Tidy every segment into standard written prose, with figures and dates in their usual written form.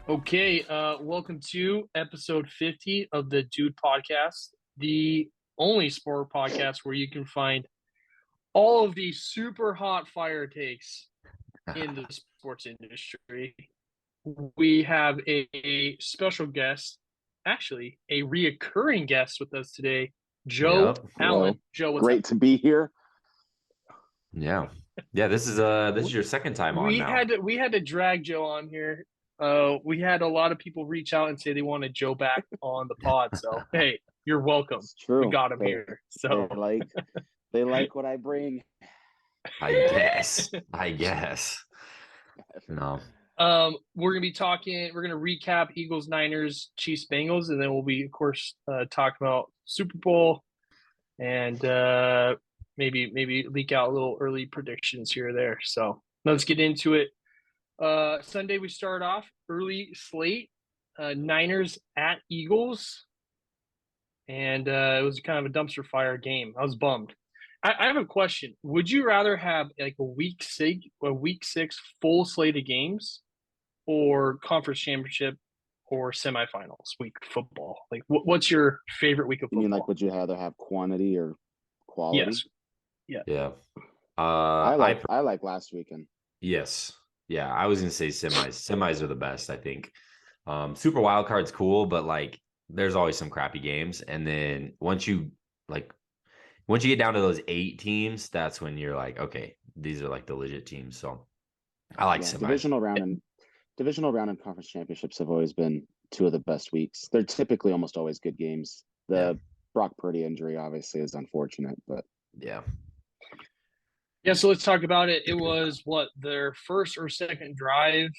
Okay, welcome to episode 50 of the Dude Podcast, the only sport podcast where you can find all of the super hot fire takes in the sports industry. We have a special guest, actually, a reoccurring guest with us today, Joe Yep. Allen. Hello. Joe, what's up? Great to be here. Yeah. Yeah. This is your second time on We now. had to we had to drag Joe on here. We had a lot of people reach out and say they wanted Joe back on the pod. So hey, you're welcome. It's We true. got him They here. they So like they like what I bring. I guess. I guess. No. we're gonna be talking. We're gonna recap Eagles, Niners, Chiefs, Bengals, and then we'll be, of course, talking about Super Bowl and maybe leak out a little early predictions here or there. So let's get into it. Sunday we start off early slate. Niners at Eagles, and it was kind of a dumpster fire game. I was bummed. I have a question. Would you rather have like a week six full slate of games, or conference championship, or semifinals week football? Like, what's your favorite week of You mean like football? would you rather have quantity or quality? Yes. Yeah. Yeah. I I like I like last weekend. yes. Yeah. I was gonna say semis. Semis are the best, I think. Super wild card's cool, but like there's always some crappy games. And then once you get down to those 8 teams, that's when you're like, okay, these are like the legit teams. So I like Yeah, semis. divisional round and conference championships have always been two of the best weeks. They're typically almost always good games. Yeah. The Brock Purdy injury obviously is unfortunate, but Yeah. Yeah, so let's talk about it. It was what, their first or second drive.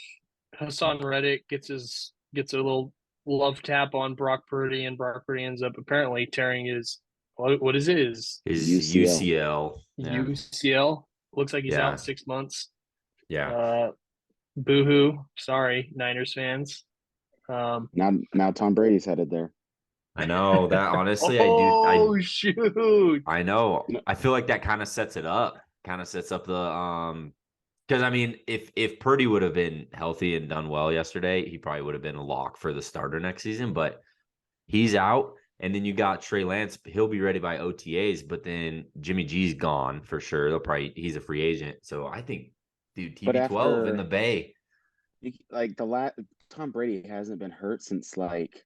Hassan Reddick gets a little love tap on Brock Purdy, and Brock Purdy ends up apparently tearing his what is it, his His UCL. UCL. Yeah. UCL. Looks like he's out Yeah. 6 months. Yeah. Boo-hoo. Sorry, Niners fans. Now Tom Brady's headed there. I know that honestly, I do. Oh shoot. I know. You know, I feel like that kind of sets it up. Kind of sets up the because I mean, if Purdy would have been healthy and done well yesterday, he probably would have been a lock for the starter next season. But he's out, and then you got Trey Lance. He'll be ready by OTAs, but then Jimmy G's gone for sure. He's a free agent. So I think, dude, but TB12 in the after Bay. like Tom Brady hasn't been hurt since like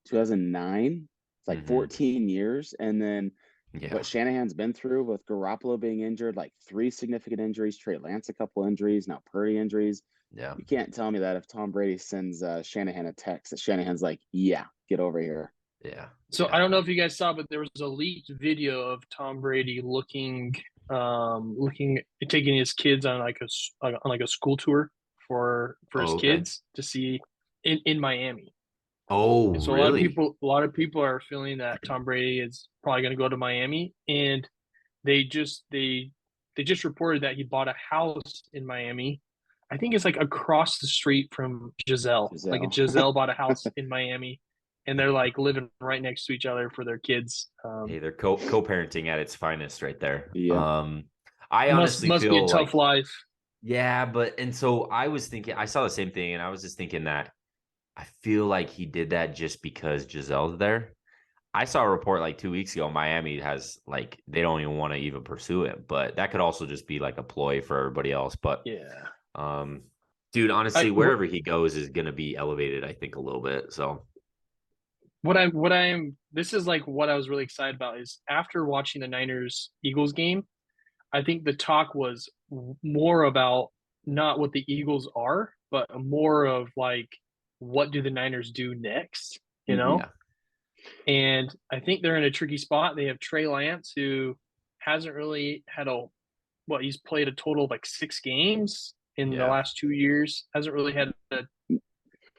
2009. It's like Hmm. 14 years. And then Yeah. what Shanahan's been through with Garoppolo being injured, like three significant injuries, Trey Lance a couple injuries, now Purdy injuries. Yeah. You can't tell me that if Tom Brady sends Shanahan a text that Shanahan's like, yeah, get over here. Yeah. So Yeah. I don't know if you guys saw, but there was a leaked video of Tom Brady looking taking his kids on like a school tour for his Oh, okay. kids to see in Miami. Oh, And so really? a lot of people are feeling that Tom Brady is probably going to go to Miami, and they just they they just reported that he bought a house in Miami. I think it's like across the street from Giselle. Like Giselle. Giselle bought a house in Miami, and they're like living right next to each other for their kids. Hey, they're co-parenting at its finest right there. Yeah. I honestly Must be a feel tough like, life. yeah, and so I was thinking, I saw the same thing, and I was just thinking that I feel like he did that just because Giselle's there. I saw a report like 2 weeks ago, Miami has like, they don't even want to even pursue it, but that could also just be like a ploy for everybody else. But, Yeah. um, dude, honestly, I wherever he goes is going to be elevated, I think, a little bit. So, what I am this is like what I was really excited about is after watching the Niners Eagles game, I think the talk was more about not what the Eagles are, but more of like what do the Niners do next, you Hmm. know? yeah, And I think they're in a tricky spot. They have Trey Lance, who hasn't really had he's played a total of like 6 games in the yeah, last 2 years. Hasn't really had a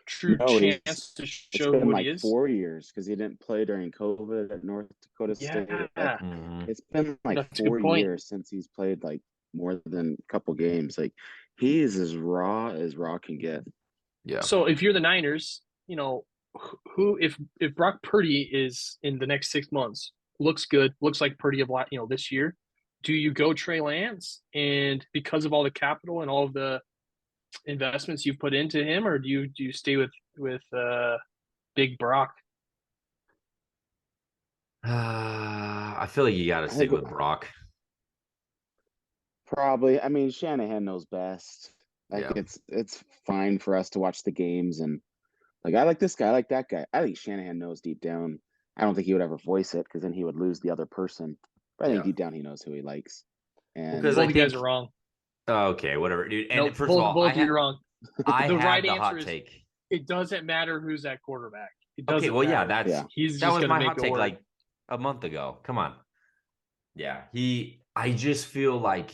true No, chance to it's show been what he like is. 4 years because he didn't play during COVID at North Dakota State. Like Yeah, hmm, it's been like that's a good four point. years since he's played like more than a couple games. Like he is as raw can get. yeah, So if you're the Niners, who if Brock Purdy is in the next 6 months, looks good, looks like Purdy of this year, do you go Trey Lance, and because of all the capital and all of the investments you've put into him, or do you stay with with Big Brock? I feel like you got to stick with Brock. Probably. I mean, Shanahan knows best. Like Yeah. it's fine for us to watch the games and like I like this guy, I like that guy. I think Shanahan knows deep down. I don't think he would ever voice it because then he would lose the other person. But I think Yeah. deep down he knows who he likes. Well, 'cause And I Both you guys think are wrong. okay, whatever, dude. And Nope, first of all, both of you are wrong. I The right had the answer hot is take. it doesn't matter who's at quarterback. It Okay, doesn't well, yeah, matter. yeah. He's that just was gonna my make hot it take work. like a month ago. Come on. Yeah, I just feel like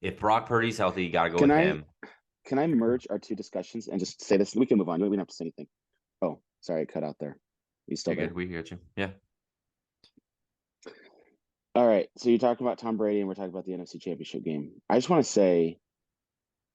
if Brock Purdy's healthy, you got to go Can with I him. can I merge our two discussions and just say this? We can move on. We don't have to say anything. Oh, sorry, it cut out there. You still You're there? good. We got you. Yeah. All right. So you're talking about Tom Brady and we're talking about the NFC Championship game. I just want to say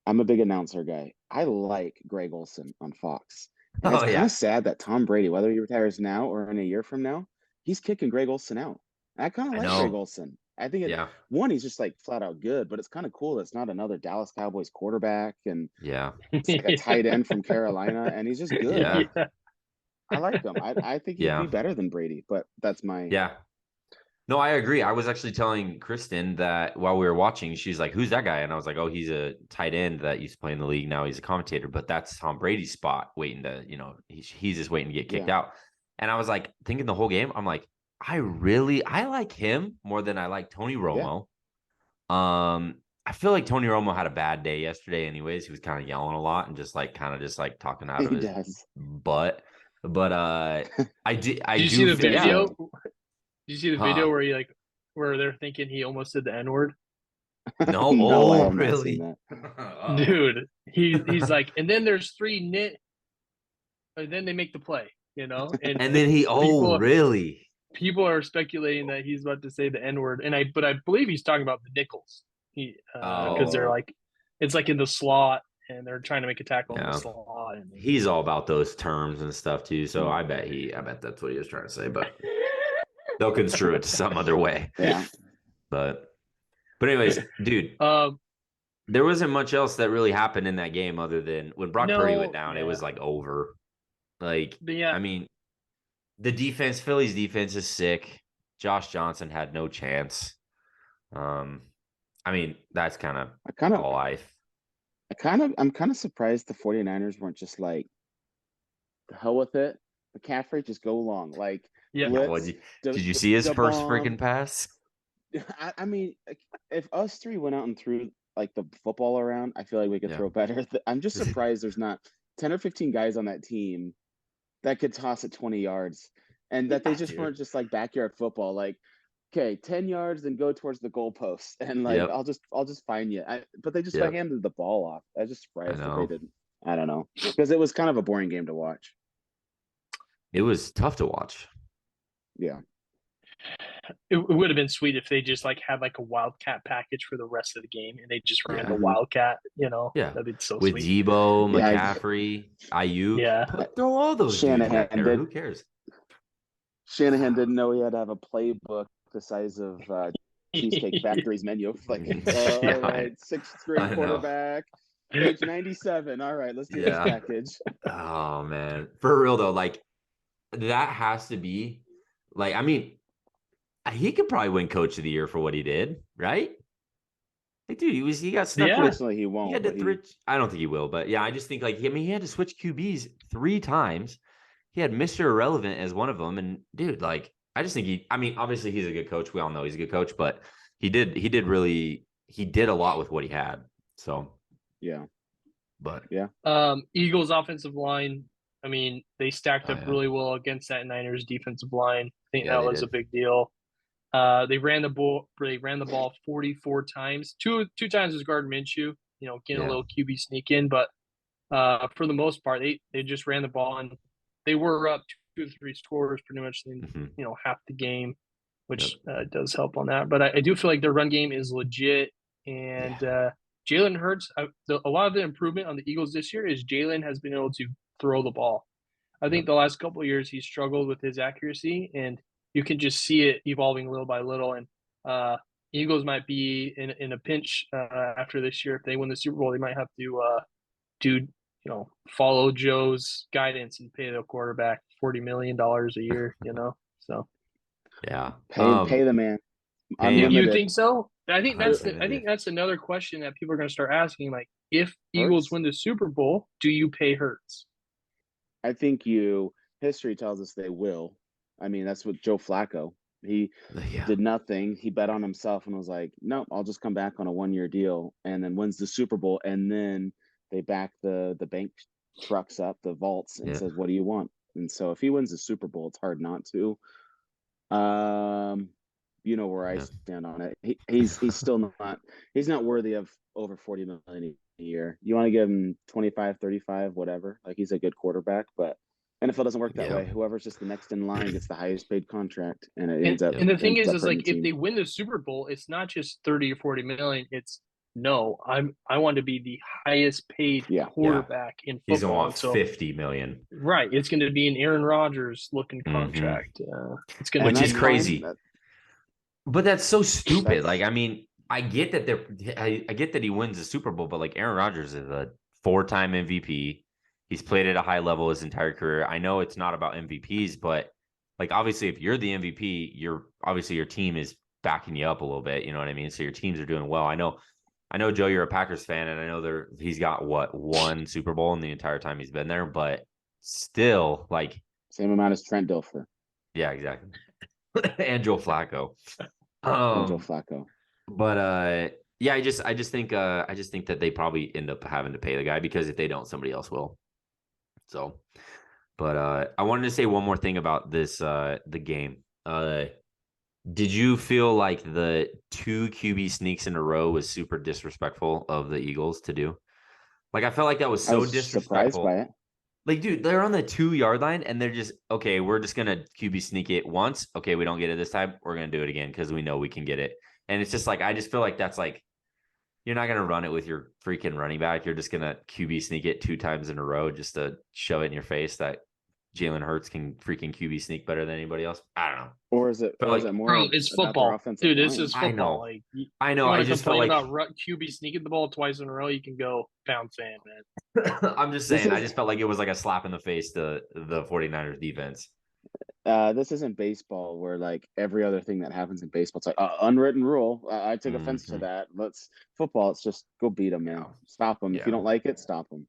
I'm a big announcer guy. I like Greg Olson on Fox. And it's Oh kind yeah. of sad that Tom Brady, whether he retires now or in a year from now, he's kicking Greg Olson out. And I kind of I like Greg know. Olson. I think Yeah. he's just like flat out good, but it's kind of cool. It's not another Dallas Cowboys quarterback and Yeah. it's like a tight end from Carolina and he's just good. Yeah. I like him. I think he'd Yeah. be better than Brady, but that's my Yeah. No, I agree. I was actually telling Kristen that while we were watching, she's like, "Who's that guy?" And I was like, "Oh, he's a tight end that used to play in the league. Now he's a commentator, but that's Tom Brady's spot, waiting to, he's just waiting to get kicked yeah. out." And I was like, thinking the whole game, I'm like, I like him more than I like Tony Yeah. Romo. I feel like Tony Romo had a bad day yesterday. Anyways, he was kind of yelling a lot and just like talking out of He his does. butt. But I do Did you see the feel, yeah, video? So. Did you see the huh? video where they're thinking he almost said the N-word? No, No, I oh have not seen really? that. Uh-oh. Dude, he's like, and then there's and then they make the play, and And then really? people are speculating that he's about to say the N-word, but I believe he's talking about the nickels. Because they're Oh, like, it's like in the slot, and they're trying to make a tackle in the yeah. slot. And He's all about those terms and stuff too. So Mm. I bet that's what he was trying to say, but they'll construe it to some other way. Yeah. But anyways, dude, there wasn't much else that really happened in that game other than when Brock Purdy went down, it was like over. Like, yeah. I mean, Philly's defense is sick. Josh Johnson had no chance. I mean, that's kind of all life. I'm kind of surprised the 49ers weren't just like, the hell with it. McCaffrey, just go long. Like, Yeah. blitz. Did you see his first bomb. freaking pass? I mean, if us three went out and threw like the football around, I feel like we could throw better. I'm just surprised there's not 10 or 15 guys on that team that could toss it 20 yards and that they just weren't just like backyard football. Like, okay, 10 yards, then go towards the goalpost and like, I'll just find you. But they just handed the ball off. I was just surprised that they didn't. I don't know, because it was kind of a boring game to watch. It was tough to watch. Yeah. It would have been sweet if they just like had like a wildcat package for the rest of the game and they just ran the wildcat, Yeah. That'd be so with sweet. Debo, McCaffrey, Ayuk. Yeah. Throw all those Shanahan dudes there. Who cares? Shanahan didn't know he had to have a playbook the size of Cheesecake Factory's menu. Like, all right, sixth grade quarterback, page 97. All right, let's do this package. Oh man, for real though, like that has to be like. I mean, he could probably win Coach of the Year for what he did, right? Like, dude, he got stuck with. Personally, he won't. He had to I don't think he will, but yeah, I just think like he had to switch QBs 3 times. He had Mr. Irrelevant as one of them, and dude, like I just think I mean, obviously he's a good coach. We all know he's a good coach, but he did a lot with what he had. So yeah, but yeah. Eagles offensive line. I mean, they stacked up really well against that Niners defensive line. I think that was a big deal. They ran the ball 44 times. Two times was Gardner Minshew, getting a little QB sneak in, but for the most part, they just ran the ball and they were up 2 or 3 scores pretty much in half the game, which does help on that. But I do feel like their run game is legit, and Jalen Hurts. A lot of the improvement on the Eagles this year is Jalen has been able to throw the ball. I think the last couple of years he's struggled with his accuracy, and you can just see it evolving little by little. And Eagles might be in a pinch after this year. If they win the Super Bowl, they might have to do follow Joe's guidance and pay the quarterback $40 million a year, so. Yeah. Pay the man. You think so? I think Unlimited. that's another question that people are going to start asking. Like, if Eagles Hurts? win the Super Bowl, do you pay Hurts? I think history tells us they will. I mean, that's what Joe Flacco. He Yeah. did nothing. He bet on himself and was like, nope, I'll just come back on a 1-year deal, and then wins the Super Bowl. And then they back the bank trucks up, the vaults, and says, what do you want? And so if he wins the Super Bowl, it's hard not to. You know where I stand on it. He's still not worthy of over 40 million a year. You want to give him 25, 35, whatever. Like, he's a good quarterback, but NFL doesn't work that way. Whoever's just the next in line gets the highest paid contract, and it ends up. And the thing is like, if they win the Super Bowl, it's not just 30 or 40 million. It's no, I want to be the highest paid quarterback in football. He's gonna want 50 million. Right. It's going to be an Aaron Rodgers looking contract. It's going to, which is crazy. But that's so stupid. Like, I mean, I get that I get that he wins the Super Bowl, but like, Aaron Rodgers is a 4-time MVP. He's played at a high level his entire career. I know it's not about MVPs, but like, obviously, if you're the MVP, your team is backing you up a little bit. You know what I mean? So your teams are doing well. I know, Joe, you're a Packers fan, and I know he's got one Super Bowl in the entire time he's been there, but still, like, same amount as Trent Dilfer. Yeah, exactly. And Joe Flacco. Joe Flacco. But I just think that they probably end up having to pay the guy, because if they don't, somebody else will. So, but I wanted to say one more thing about this the game. Did you feel like the 2 QB sneaks in a row was super disrespectful of the Eagles to do? Like, I felt like that was so disrespectful. Surprised by it. Like, dude, they're on the 2-yard line, and they're just, okay, we're just going to QB sneak it once. Okay, we don't get it this time. We're going to do it again because we know we can get it. And it's just like, I just feel like that's like, you're not going to run it with your freaking running back. You're just going to QB sneak it 2 times in a row just to shove it in your face that Jalen Hurts can freaking QB sneak better than anybody else. I don't know. Or is it more? Bro, it's football, dude. This is football. I know. I just felt like about QB sneaking the ball twice in a row. You can go pound sand, man. I'm just saying. I just felt like it was like a slap in the face to the 49ers defense. This isn't baseball, where like every other thing that happens in baseball, it's like unwritten rule. I take offense to that. Football. It's just go beat them, man. Stop them. If you don't like it, stop them.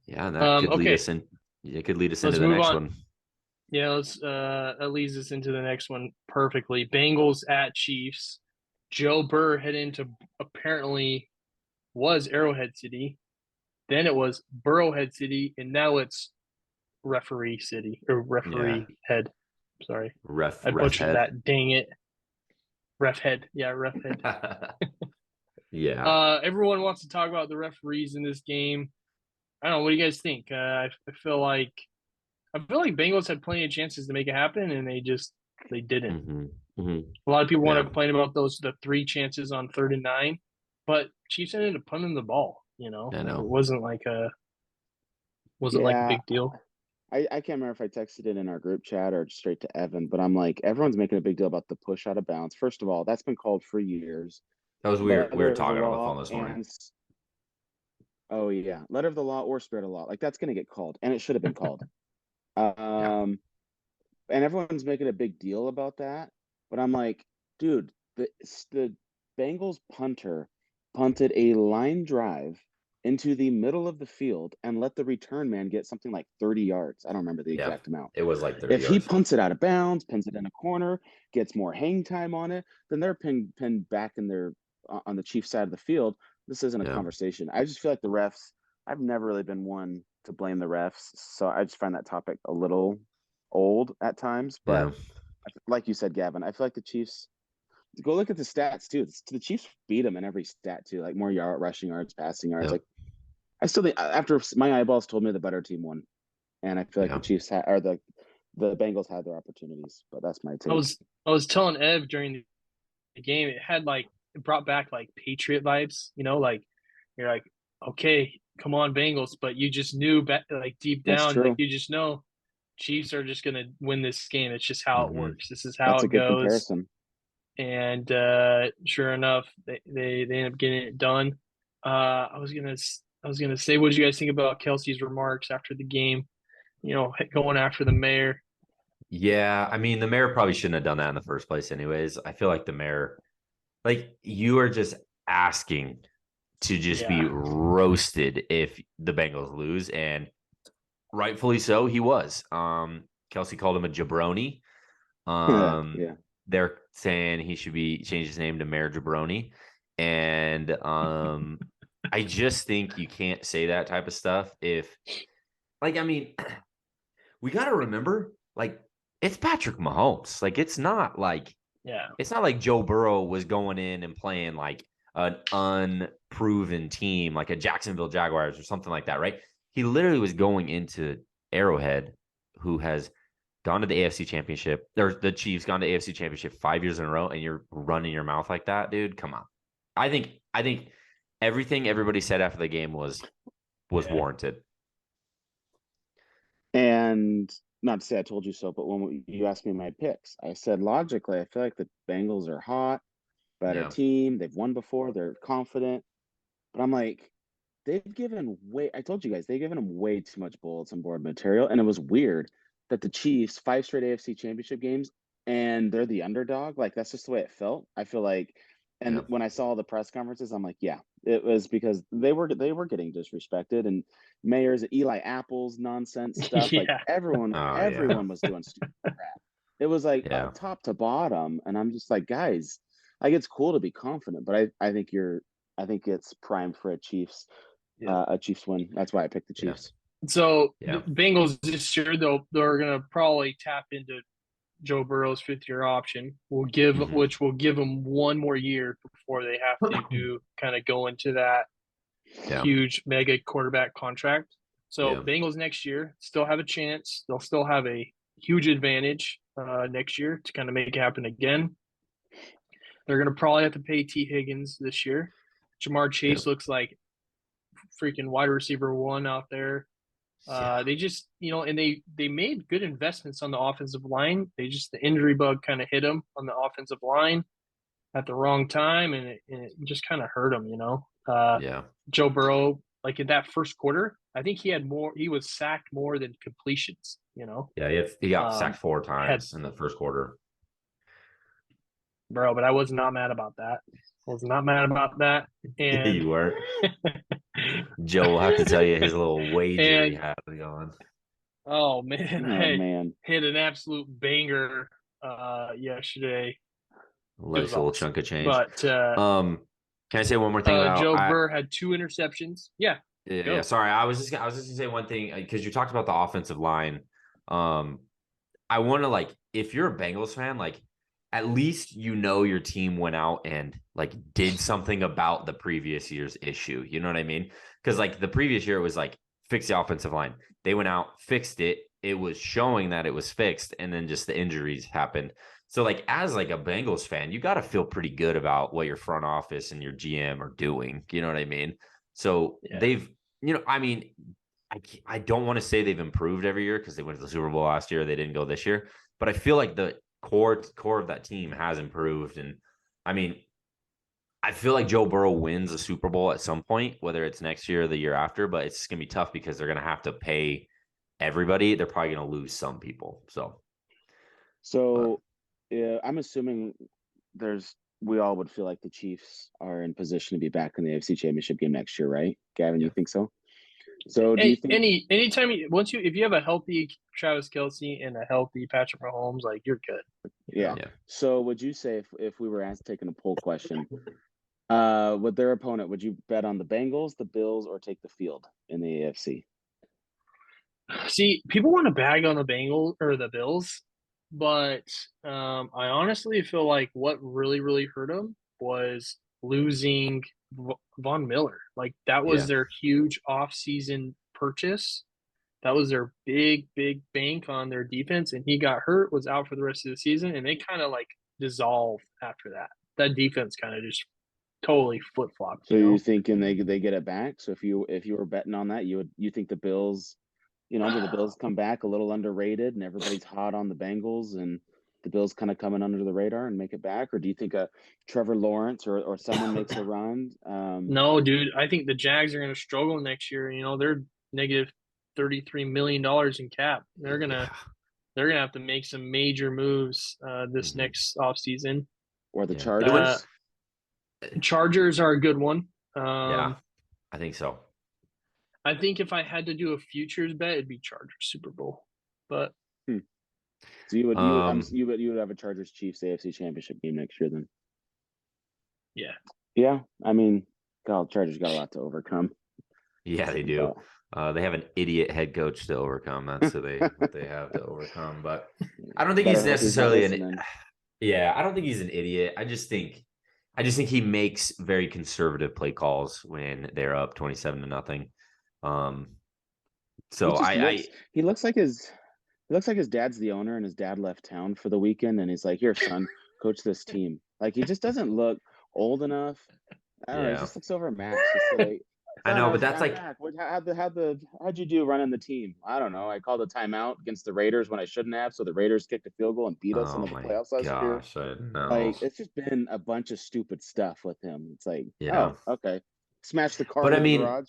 Yeah, and that could lead us in. It could lead us into the next one. Yeah, that leads us into the next one perfectly. Bengals at Chiefs. Joe Burr head into apparently was Arrowhead City. Then it was Burrowhead City, and now it's Referee City or Referee Head. Sorry, I butchered that. Dang it. Ref Head. Yeah, Ref Head. Yeah. Everyone wants to talk about the referees in this game. I don't know. What do you guys think? I feel like Bengals had plenty of chances to make it happen, and they didn't. A lot of people want to complain about the 3 chances on 3rd and 9, but Chiefs ended up punting the ball. I know. It wasn't like a big deal. I can't remember if I texted it in our group chat or straight to Evan, but I'm like, everyone's making a big deal about the push out of bounds. First of all, that's been called for years. That was weird. We were talking on the phone this morning. Oh yeah, letter of the law or spirit of law, like that's going to get called, and it should have been called. And everyone's making a big deal about that, but I'm like, dude, the Bengals punter punted a line drive into the middle of the field and let the return man get something like 30 yards. I don't remember the exact amount. It was like 30 yards. If he punts it out of bounds, pins it in a corner, gets more hang time on it, then they're pinned back in their on the Chiefs side of the field. This isn't a conversation. I just feel like the refs, I've never really been one to blame the refs, so I just find that topic a little old at times. But like you said, Gavin, I feel like the Chiefs, go look at the stats too. The Chiefs beat them in every stat too, like more rushing yards, passing yards. Like, I still think, after my eyeballs told me the better team won, and I feel like the Chiefs the Bengals had their opportunities. But that's my take. I was telling Ev during the game, it brought back like Patriot vibes. Like you're like, okay, come on Bengals, but you just knew like deep down, like you just know Chiefs are just gonna win this game. It's just how it works. This is how it goes. Comparison. And sure enough, they end up getting it done. I was I was gonna say, what did you guys think about Kelsey's remarks after the game? Going after the mayor. Yeah, I mean, the mayor probably shouldn't have done that in the first place, anyways. I feel like the mayor, like, you are just asking to just be Yeah. roasted if the Bengals lose, and rightfully so, he was. Kelsey called him a jabroni. Yeah. They're saying he should be change his name to Mayor Jabroni, and I just think you can't say that type of stuff if, like, I mean, we got to remember, like, it's Patrick Mahomes. Like, Yeah. it's not like Joe Burrow was going in and playing like an unproven team, like a Jacksonville Jaguars or something like that, right? He literally was going into Arrowhead, who has gone to the AFC Championship, or the Chiefs gone to AFC Championship 5 years in a row, and you're running your mouth like that, dude. Come on. I think everything everybody said after the game was Yeah. warranted. And not to say I told you so, but when you asked me my picks, I said logically, I feel like the Bengals are hot, better Yeah. team. They've won before. They're confident. But I'm like, I told you guys, they've given them way too much bulletin board material. And it was weird that the Chiefs, 5 straight AFC championship games, and they're the underdog. Like, that's just the way it felt. I feel like, and Yeah. when I saw the press conferences, I'm like, yeah, it was because they were getting disrespected, and Mayors, Eli Apple's nonsense stuff. Like Yeah. everyone was doing stupid crap. It was like Yeah. top to bottom. And I'm just like, guys, like, it's cool to be confident, but I think it's primed for a Chiefs Yeah. a Chiefs win. That's why I picked the Yeah. Chiefs. So Yeah. the Bengals this year, they're gonna probably tap into Joe Burrow's 5th-year option. Which will give them one more year before they have to kind of go into that Yeah. huge mega quarterback contract. So Yeah. Bengals next year still have a chance. They'll still have a huge advantage next year to kind of make it happen again. They're going to probably have to pay T. Higgins this year. Jamar Chase looks like freaking wide receiver 1 out there. They just, and they made good investments on the offensive line. The injury bug kind of hit them on the offensive line at the wrong time, and it just kind of hurt them, Yeah. Joe Burrow, like in that first quarter, I think he was sacked more than completions, Yeah. He got sacked 4 had times in the first quarter. bro, but I was not mad about that. I was not mad about that. And You were. Joe will have to tell you his little wager he and had going. oh man, Oh I man. hit an absolute banger yesterday. Nice little awesome. chunk of change. But can I say one more thing about Joe Burr had 2 interceptions. Yeah. Yeah. Sorry, I was just gonna say one thing because you talked about the offensive line. I want to, like, if you're a Bengals fan, like, at least your team went out and like did something about the previous year's issue. You know what I mean? Because like the previous year it was like fix the offensive line. They went out, fixed it. It was showing that it was fixed, and then just the injuries happened. So like as like a Bengals fan, you got to feel pretty good about what your front office and your GM are doing. You know what I mean? So they've, I mean, I don't want to say they've improved every year because they went to the Super Bowl last year. They didn't go this year, but I feel like the core of that team has improved. And I mean, I feel like Joe Burrow wins a Super Bowl at some point, whether it's next year or the year after, but it's going to be tough because they're going to have to pay everybody. They're probably going to lose some people. Yeah, I'm assuming we all would feel like the Chiefs are in position to be back in the AFC Championship game next year, right? Gavin, you think so? So do you think anytime if you have a healthy Travis Kelce and a healthy Patrick Mahomes, like, you're good. Yeah. So would you say if we were taking a poll question, with their opponent, would you bet on the Bengals, the Bills, or take the field in the AFC? See, people want to bag on the Bengals or the Bills, but I honestly feel like what really, really hurt them was losing Von Miller. Like, that was their huge offseason purchase. That was their big, big bank on their defense, and he got hurt, was out for the rest of the season, and they kind of like dissolved after that. That defense kind of just totally flip flopped. So you're thinking they get it back? So if you were betting on that, you think the Bills, do the Bills come back a little underrated and everybody's hot on the Bengals, and the Bills kind of coming under the radar and make it back, or do you think a Trevor Lawrence or someone makes a run? No, dude, I think the Jags are going to struggle next year. They're negative $33 million in cap. They're gonna have to make some major moves this next offseason. Or the Chargers. Chargers are a good one. I think so. I think if I had to do a futures bet, it'd be Chargers Super Bowl. But so you would have a Chargers Chiefs AFC Championship game next year then? Yeah. Yeah, I mean, God, Chargers got a lot to overcome. Yeah, they do. They have an idiot head coach to overcome. That's what they have to overcome. But I don't think he's necessarily I don't think he's an idiot. I just think he makes very conservative play calls when they're up 27-0. So he looks like his dad's the owner, and his dad left town for the weekend, and he's like, "Here, son, coach this team." Like, he just doesn't look old enough. I don't know. He just looks overmatched. It's like, I know, but that's like, how'd you do running the team? I don't know. I called a timeout against the Raiders when I shouldn't have, so the Raiders kicked a field goal and beat us into the playoffs last year. I know. Like, it's just been a bunch of stupid stuff with him. It's like, oh, okay, smash the car in the garage.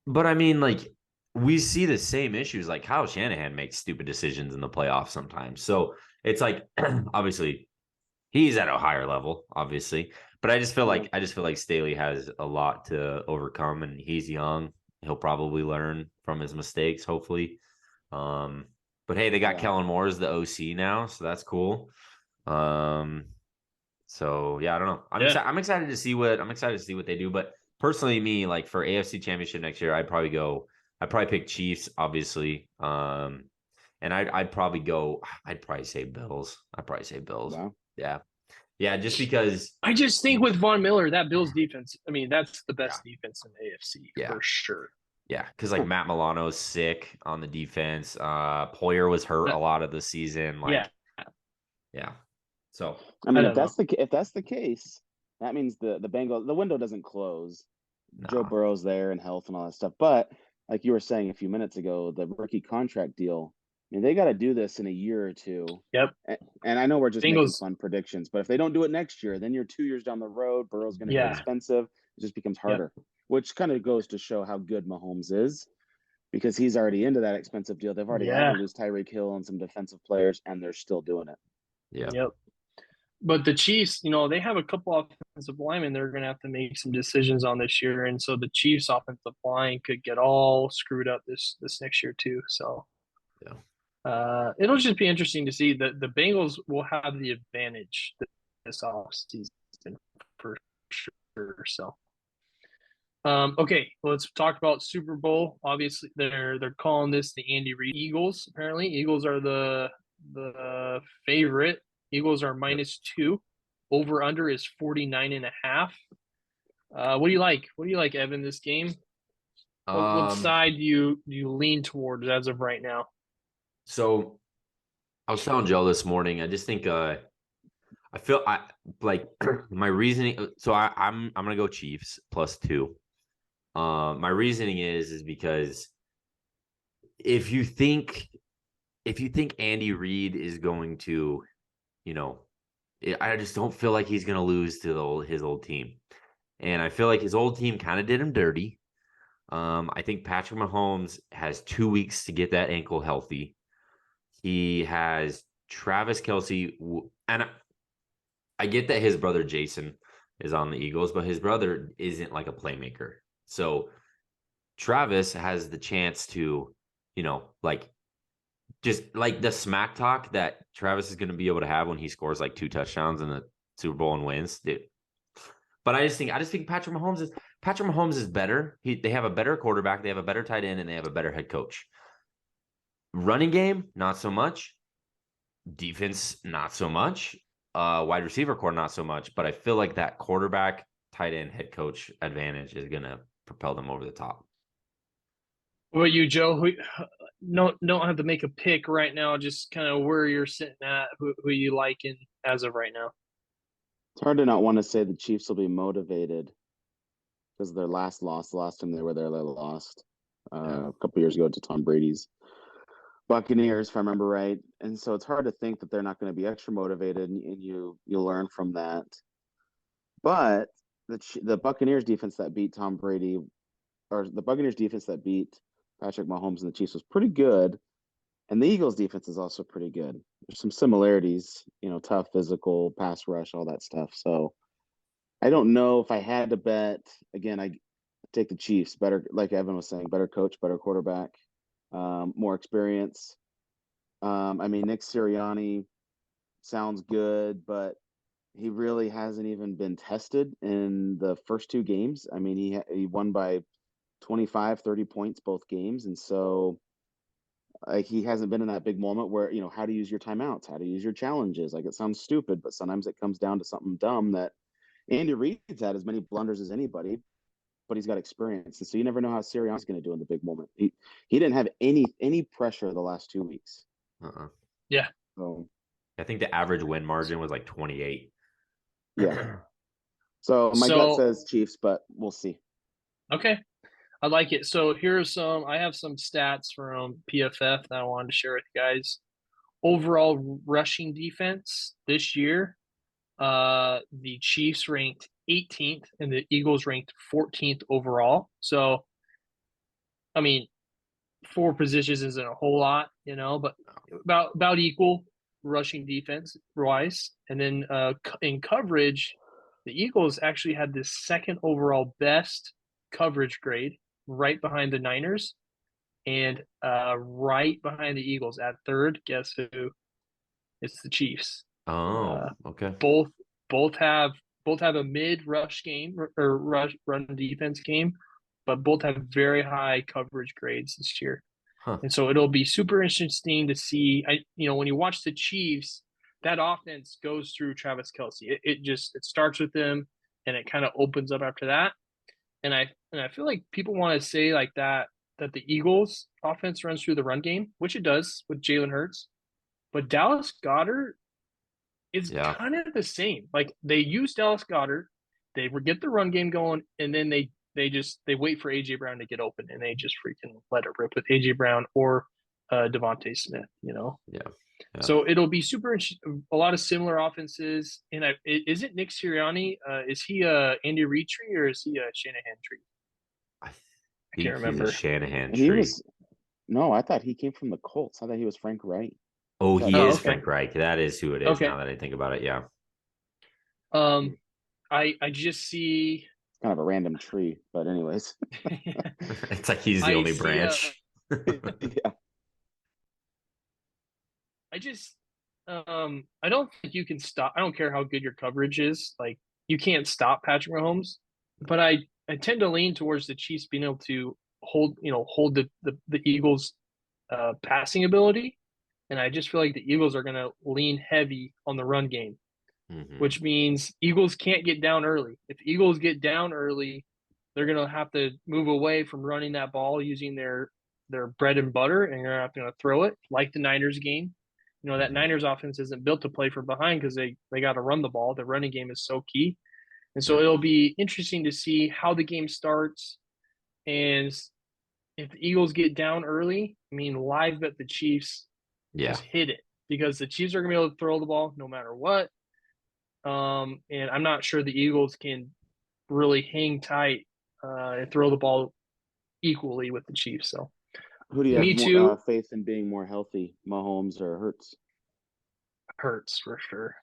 But I mean, like, we see the same issues. Like, Kyle Shanahan makes stupid decisions in the playoffs sometimes. So it's like, obviously, he's at a higher level, obviously. But I just feel like Staley has a lot to overcome, and he's young. He'll probably learn from his mistakes, hopefully. But hey, they got Kellen Moore as the OC now, so that's cool. So yeah, I don't know. I'm excited to see what they do. But personally, me, like, for AFC Championship next year, I'd probably pick Chiefs, obviously. And I'd probably say Bills. Wow. Yeah, just because I just think with Von Miller, that Bills defense, I mean, that's the best defense in the AFC for sure. Yeah, because like Matt Milano's sick on the defense. Poyer was hurt a lot of the season. Like, yeah. So I mean, if that's the case, that means the Bengals, the window doesn't close. No. Joe Burrow's there and health and all that stuff. But like you were saying a few minutes ago, the rookie contract deal, I mean, they got to do this in a year or two. Yep. And I know we're just making fun predictions, but if they don't do it next year, then you're 2 years down the road. Burrow's going to get expensive. It just becomes harder, which kind of goes to show how good Mahomes is, because he's already into that expensive deal. They've already had to lose Tyreek Hill and some defensive players, and they're still doing it. Yeah. Yep. But the Chiefs, they have a couple offensive linemen they're going to have to make some decisions on this year. And so the Chiefs offensive line could get all screwed up this next year too. So it'll just be interesting to see that the Bengals will have the advantage this offseason for sure. So, okay, let's talk about Super Bowl. Obviously, they're calling this the Andy Reid Eagles. Apparently, Eagles are the favorite. Eagles are -2. Over under is 49.5. What do you like? What do you like, Evan? This game? What side do you lean towards as of right now? So I was telling Joe this morning, I just think I feel like my reasoning. So I'm gonna go Chiefs +2. My reasoning is because if you think Andy Reid is going to, I just don't feel like he's gonna lose to his old team, and I feel like his old team kind of did him dirty. I think Patrick Mahomes has 2 weeks to get that ankle healthy. He has Travis Kelce, and I get that his brother Jason is on the Eagles, but his brother isn't like a playmaker. So Travis has the chance to, like, just like the smack talk that Travis is going to be able to have when he scores like 2 touchdowns in the Super Bowl and wins, dude. But I just think Patrick Mahomes is better. They have a better quarterback, they have a better tight end, and they have a better head coach. Running game, not so much. Defense, not so much. Wide receiver core, not so much. But I feel like that quarterback, tight end, head coach advantage is going to propel them over the top. What about you, Joe? Don't have to make a pick right now. Just kind of where you're sitting at, who you liking as of right now. It's hard to not want to say the Chiefs will be motivated because their last loss, the last time they were there, they lost a couple years ago to Tom Brady's. Buccaneers, if I remember right. And so it's hard to think that they're not going to be extra motivated, and you learn from that. But the Buccaneers defense that beat Tom Brady, or the Buccaneers defense that beat Patrick Mahomes and the Chiefs was pretty good, and the Eagles defense is also pretty good. There's some similarities, tough, physical, pass rush, all that stuff. So I don't know if I had to bet. Again, I take the Chiefs. Better, like Evan was saying, better coach, better quarterback, more experience. I mean, Nick Sirianni sounds good, but he really hasn't even been tested in the first two games. I mean, he won by 25, 30 points both games. And so he hasn't been in that big moment where, how to use your timeouts, how to use your challenges. Like, it sounds stupid, but sometimes it comes down to something dumb that Andy Reid's had as many blunders as anybody, but he's got experience. And so you never know how Sirianni's going to do in the big moment. He didn't have any pressure the last 2 weeks. Yeah. So I think the average win margin was like 28. yeah. So my gut says Chiefs, but we'll see. Okay. I like it. So I have some stats from PFF that I wanted to share with you guys. Overall rushing defense this year, the Chiefs ranked 18th and the Eagles ranked 14th overall. So, I mean, 4 positions isn't a whole lot, but about equal rushing defense wise. And then in coverage, the Eagles actually had the second overall best coverage grade, right behind the Niners, and right behind the Eagles at third. Guess who? It's the Chiefs. Okay. Both have a mid rush game or run defense game, but both have very high coverage grades this year. Huh. And so it'll be super interesting to see. When you watch the Chiefs, that offense goes through Travis Kelce. It starts with them, and it kind of opens up after that. And I feel like people want to say like that the Eagles offense runs through the run game, which it does with Jalen Hurts, but Dallas Goedert is kind of the same. Like, they use Dallas Goedert, they get the run game going, and then they wait for AJ Brown to get open, and they just freaking let it rip with AJ Brown or Devontae Smith. Yeah. So it'll be super interesting. A lot of similar offenses. And is it Nick Sirianni? Is he a Andy Reid tree or is he a Shanahan tree? I can't remember. He's a Shanahan And tree. No, I thought he came from the Colts. I thought he was Frank Reich. Oh, he is Frank Reich. That is who it is now that I think about it. Yeah. I just see kind of a random tree, but anyways. It's like he's the only branch. Yeah. I don't think you can stop. I don't care how good your coverage is. Like, you can't stop Patrick Mahomes, but I tend to lean towards the Chiefs being able to hold the Eagles passing ability. And I just feel like the Eagles are going to lean heavy on the run game, which means Eagles can't get down early. If Eagles get down early, they're going to have to move away from running that ball using their bread and butter, and they're not going to throw it like the Niners game. That Niners offense isn't built to play from behind because they got to run the ball. The running game is so key. And so it'll be interesting to see how the game starts. And if the Eagles get down early, live bet the Chiefs just hit it, because the Chiefs are going to be able to throw the ball no matter what. And I'm not sure the Eagles can really hang tight and throw the ball equally with the Chiefs. So, who do you have more faith in being more healthy, Mahomes or Hurts? Hurts for sure.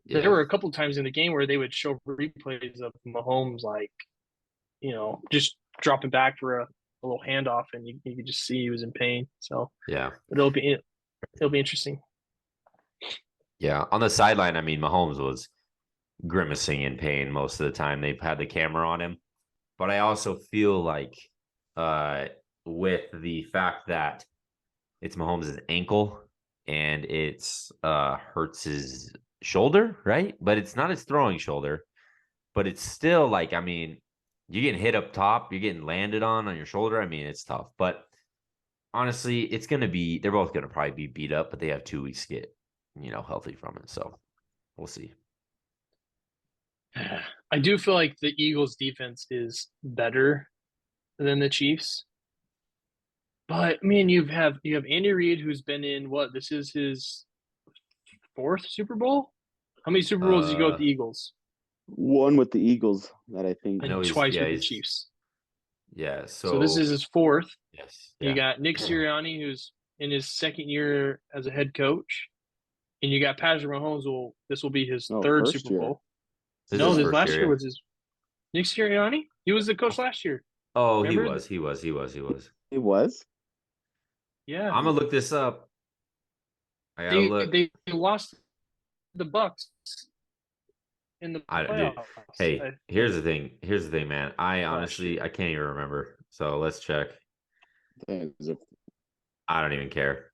Yeah. There were a couple of times in the game where they would show replays of Mahomes, like, just dropping back for a little handoff, and you could just see he was in pain. So it'll be interesting. Yeah, on the sideline, Mahomes was grimacing in pain most of the time. They've had the camera on him, but I also feel like with the fact that it's Mahomes' ankle and it's Hurts' shoulder, right? But it's not his throwing shoulder, but it's still like, you're getting hit up top, you're getting landed on your shoulder. It's tough, but honestly, they're both going to probably be beat up, but they have 2 weeks to get, healthy from it. So we'll see. I do feel like the Eagles defense is better than the Chiefs, But I mean, you have Andy Reid, who's been in what? This is his fourth Super Bowl. How many Super Bowls did you go with the Eagles? One with the Eagles that I think. I know And he's twice with the he's Chiefs. yeah. So this is his fourth. Yes, You yeah. got Nick Sirianni, who's in his second year as a head coach, and you got Patrick Mahomes. This will be his third first Super year. Bowl. This No, is this first last year yeah. was his Nick Sirianni. He was the coach last year. Oh, Remember? he was. It was. Yeah, I'm gonna look this up. I gotta look. they lost the Bucks in the Dude, playoffs. hey, here's the thing. Here's the thing, man. I honestly, I can't even remember. So let's check. I don't even care.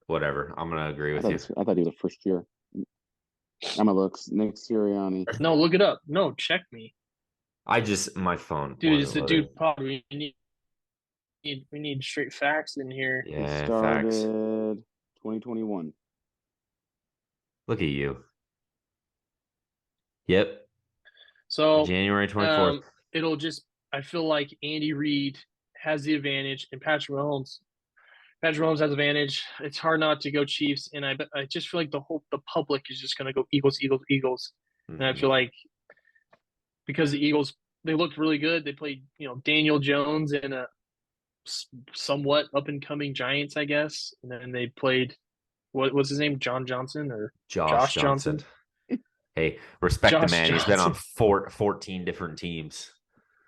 Whatever. I'm gonna agree with you. I thought he was a first year. I'm gonna look. Nick Sirianni. No, look it up. No, check me. My phone. Dude, it's the dude pod. We need straight facts in here. Yeah, he started facts. 2021. Look at you. Yep. So January 24th. It'll just. I feel like Andy Reid has the advantage, and Patrick Mahomes has the advantage. It's hard not to go Chiefs, and I just feel like the public is just going to go Eagles. And I feel like because the Eagles, they looked really good. They played Daniel Jones and a somewhat up and coming Giants, I guess, and then they played what's his name, John Johnson or Josh Johnson. Hey, respect Josh the man. Johnson. He's been on 14 different teams.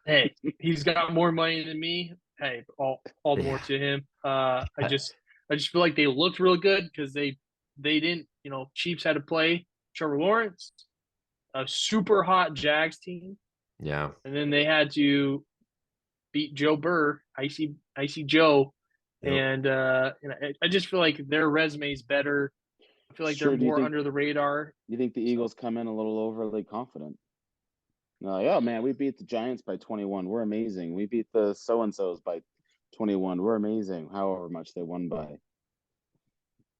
Hey, he's got more money than me. Hey, all the more to him. I just feel like they looked real good because they didn't. Chiefs had to play Trevor Lawrence, a super hot Jags team. Yeah, and then they had to beat Joe Burr, Icy Joe, and I just feel like their resume is better. I feel like they're more under the radar. You think the Eagles come in a little overly confident? Like, oh man, we beat the Giants by 21. We're amazing. We beat the so-and-sos by 21. We're amazing. However much they won by.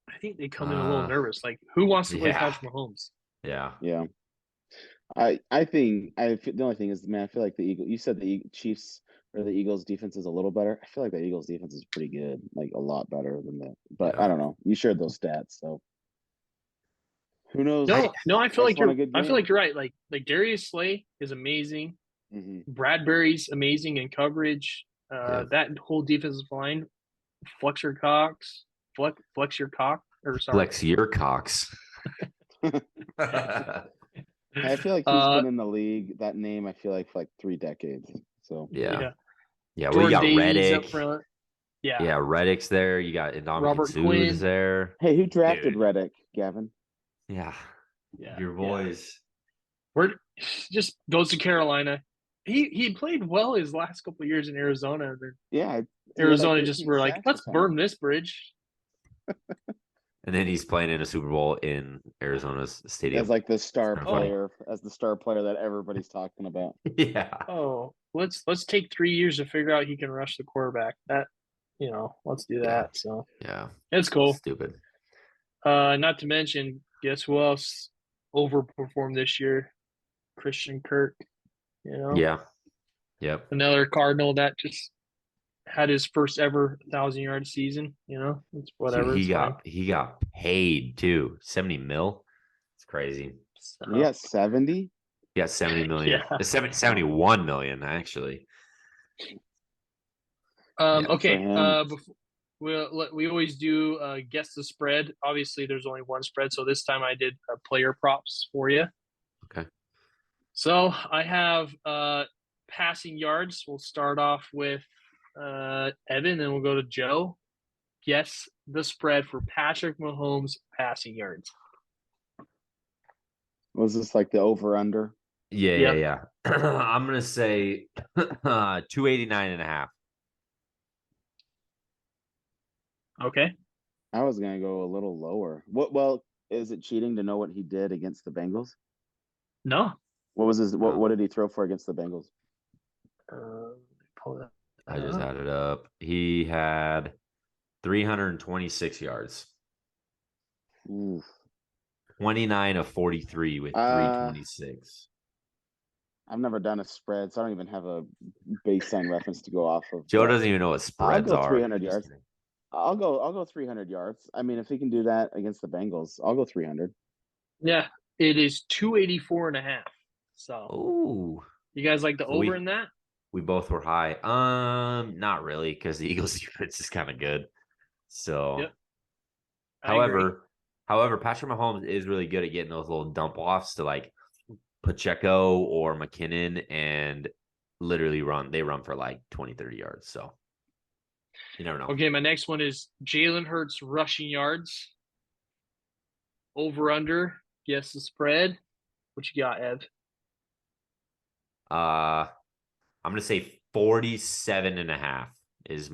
I think they come in a little nervous. Like, who wants to play Patrick Mahomes? Yeah. I think the only thing is, man, I feel like the Eagles. You said the Chiefs or the Eagles' defense is a little better. I feel like the Eagles' defense is pretty good, like a lot better than that. But I don't know. You shared those stats, so who knows? No, I feel like you're right. Like Darius Slay is amazing. Mm-hmm. Bradbury's amazing in coverage. That whole defensive line, flex your cocks. Flex your cocks. I feel like he's been in the league. That name, I feel like for like 3 decades. So yeah. Well, you got Reddick. Reddick's there. You got Robert Quinn there. Hey, who drafted Reddick, Gavin? Yeah, your boys. We're just goes to Carolina. He played well his last couple of years in Arizona. Arizona just were like, let's burn this bridge. And then he's playing in a Super Bowl in Arizona's stadium. As like the star player, that everybody's talking about. Yeah. Oh, let's take 3 years to figure out he can rush the quarterback. That let's do that. So it's cool. Stupid. Not to mention, guess who else overperformed this year? Christian Kirk. Yeah. Yep. Another Cardinal that just had his first ever 1,000-yard season. It's whatever. He got paid too. 70 mil. It's crazy. He got 70. He got 70 million. 71 million actually. Okay. Before, we always do guess the spread. Obviously, there's only one spread, so this time I did player props for you. Okay. So I have passing yards. We'll start off with Evan, then we'll go to Joe. Guess the spread for Patrick Mahomes passing yards. Was this like the over-under? Yeah. I'm going to say 289.5. Okay. I was going to go a little lower. Well, is it cheating to know what he did against the Bengals? No. What was his? What did he throw for against the Bengals? I just had it up. He had 326 yards. Oof. 29 of 43 with 326. I've never done a spread, so I don't even have a baseline reference to go off of. Joe doesn't even know what spreads I'll go are. 300 yards. I'll go 300 yards. I mean, if he can do that against the Bengals, I'll go 300. Yeah, it is 284.5. So, Ooh. you guys like the So over in that? we both were high. Not really, because the Eagles defense is kind of good. So, Yep, I agree. however, Patrick Mahomes is really good at getting those little dump offs to like Pacheco or McKinnon and literally run. They run for like 20, 30 yards. So you never know. Okay, my next one is Jalen Hurts rushing yards. Over under. Guess the spread. What you got, Ev? I'm gonna say 47.5 is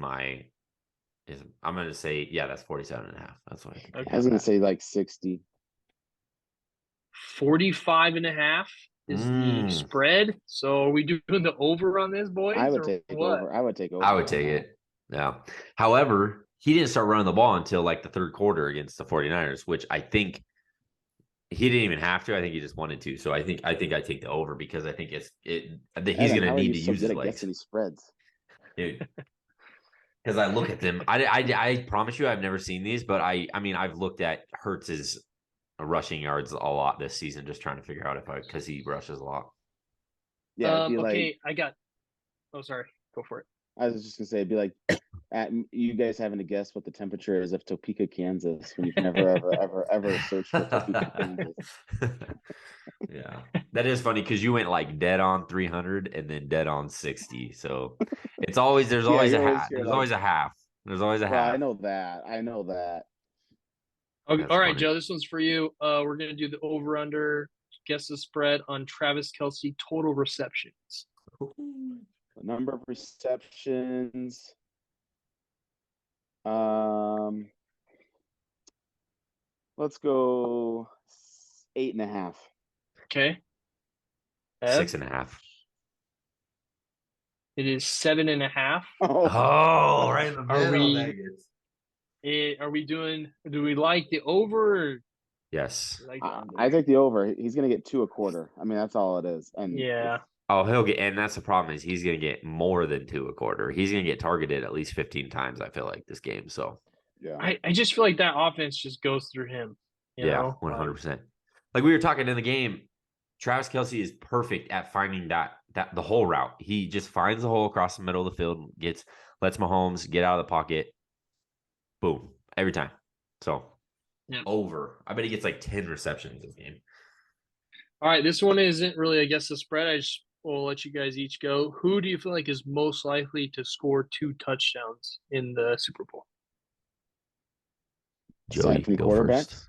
I'm gonna say, yeah, that's 47.5. That's what I think. Okay. I was gonna say like 60. 45.5 is the spread. So are we doing the over on this, boys? I would or take what? over. I would take over. I would take it. Yeah. However, he didn't start running the ball until like the third quarter against the 49ers, which I think he didn't even have to. I think he just wanted to. So I think I take the over because I think he's Evan, gonna how are need you to so use good his at legs. guessing these spreads? Dude. Because I look at them. I promise you I've never seen these, but I mean I've looked at Hurts's rushing yards a lot this season, just trying to figure out because he rushes a lot. Yeah, it'd be Okay, like I got. Oh, sorry. Go for it. I was just gonna say, it'd be like you guys having to guess what the temperature is of Topeka, Kansas, when you've never ever searched for Topeka, Kansas. Yeah, that is funny because you went like dead on 300 and then dead on 60. So there's always a half. There's always a half. There's always a Well, half. I know that. Okay, That's all right, funny. Joe. This one's for you. We're gonna do the over under. Guess the spread on Travis Kelce total receptions. The number of receptions. Let's go 8.5. Okay. Ev? 6.5. It is 7.5. Oh, right in the Are middle, we? Vegas. Are we doing? Do we like the over? Or Yes. like the under? I take the over. He's gonna get 2 a quarter. I mean, that's all it is. And Yeah. Oh, he'll get, and that's the problem is he's going to get more than 2 a quarter. He's going to get targeted at least 15 times. I feel like this game. So yeah, I just feel like that offense just goes through him. You know? 100%. Like we were talking in the game, Travis Kelce is perfect at finding that the whole route. He just finds the hole across the middle of the field, lets Mahomes get out of the pocket. Boom, every time. So over. I bet he gets like 10 receptions this game. All right, this one isn't really, I guess, the spread. I just will let you guys each go. Who do you feel like is most likely to score 2 touchdowns in the Super Bowl? Joey, aside from go quarterbacks. first.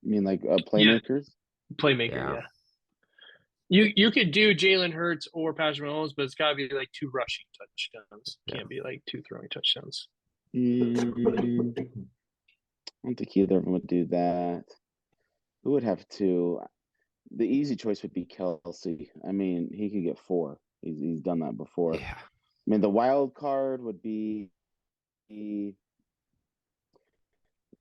You mean like playmakers? Playmaker, yeah. You could do Jalen Hurts or Patrick Mahomes, but it's got to be like 2 rushing touchdowns. Can't be like 2 throwing touchdowns. I don't think either of them would do that. Who would have 2? The easy choice would be Kelce. I mean, he could get 4. He's done that before. Yeah. I mean, the wild card would be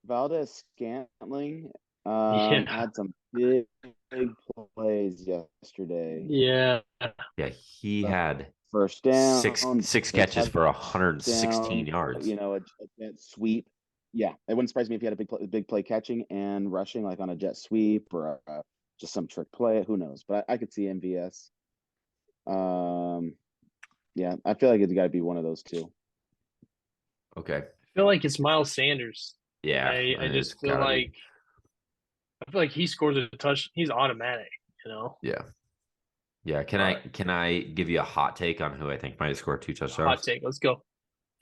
Valdez Scantling. Had some big plays yesterday. Yeah. Yeah, he had first down, six catches for 116 yards. You know, a jet sweep. Yeah, it wouldn't surprise me if he had a big play catching and rushing, like on a jet sweep or just some trick play. Who knows? But I could see MVS. Yeah, I feel like it's got to be one of those 2. Okay. I feel like it's Miles Sanders. Yeah, I just feel like he scores a touch. He's automatic, you know. Yeah. Can I give you a hot take on who I think might score 2 touchdowns? Hot take. Let's go.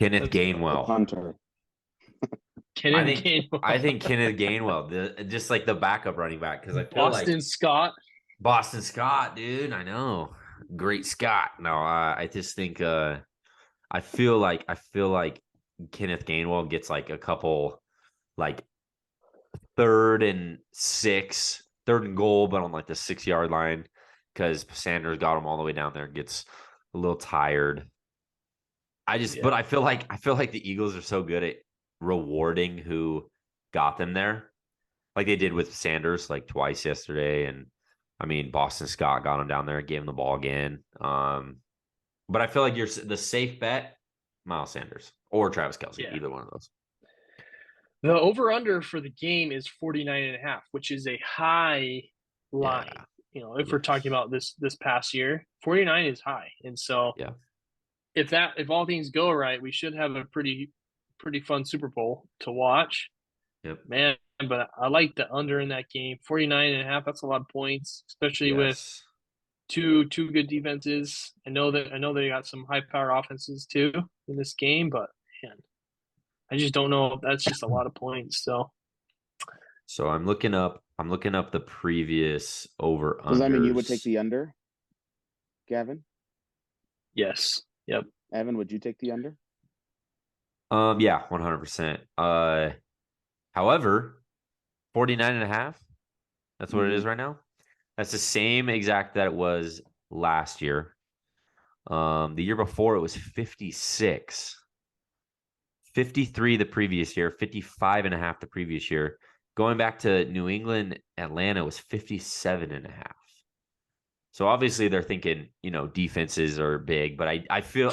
Kenneth Gainwell. Hunter. I think Kenneth Gainwell, just like the backup running back, because I feel Boston Scott, dude. I know, great Scott. No, I just think I feel like Kenneth Gainwell gets like a couple like 3rd and 6, 3rd and goal, but on like the 6-yard line because Sanders got him all the way down there. Gets a little tired. But I feel like the Eagles are so good at rewarding who got them there, like they did with Sanders like twice yesterday, and I mean Boston Scott got him down there, gave him the ball again. But I feel like the safe bet, Miles Sanders or Travis Kelce, Yeah. either one of those. The over-under for the game is 49.5, which is a high line. Yeah. You know, if we're talking about this past year, 49 is high. And so Yeah. if all things go right, we should have a pretty fun Super Bowl to watch. Yep. Man, but I like the under in that game. 49.5, that's a lot of points, especially with two good defenses. I know they got some high power offenses too in this game, but man, I just don't know. That's just a lot of points. So I'm looking up the previous over unders. Does that mean you would take the under, Gavin? Yes. Yep. Evan, would you take the under? Yeah, 100%. However, 49.5, that's what it is right now. That's the same exact that it was last year. The year before it was 56. 53 the previous year, 55.5 the previous year. Going back to New England, Atlanta was 57.5. So obviously they're thinking, defenses are big, but I feel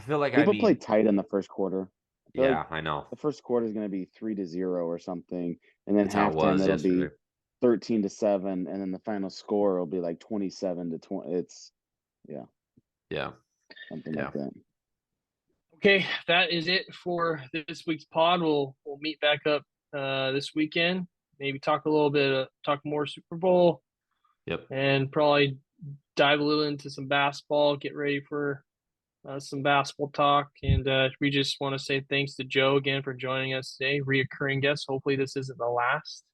like people play tight in the first quarter. I know. The first quarter is going to be 3-0 or something, and then That's halftime it'll yesterday. be 13-7, and then the final score will be like 27-20. It's something like that. Okay, that is it for this week's pod. We'll meet back up this weekend. Maybe talk more Super Bowl. Yep. And probably dive a little into some basketball. Get ready for some basketball talk. And we just want to say thanks to Joe again for joining us today, reoccurring guest. Hopefully this isn't the last.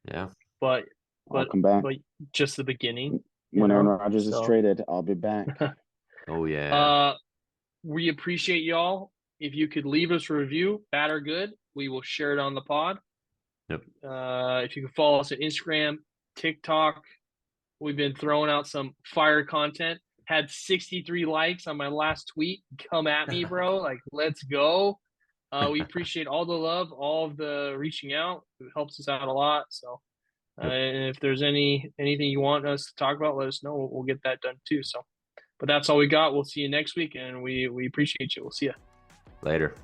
Yeah. But I'll come back. But just the beginning. When Aaron Rodgers is traded, I'll be back. Oh yeah. We appreciate y'all. If you could leave us a review, bad or good, we will share it on the pod. Yep. If you can follow us on Instagram, TikTok, we've been throwing out some fire content. Had 63 likes on my last tweet. Come at me, bro. Like, let's go. We appreciate all the love, all of the reaching out. It helps us out a lot. So and if there's anything you want us to talk about, let us know. We'll get that done too. So, but that's all we got. We'll see you next week, and we appreciate you. We'll see you later.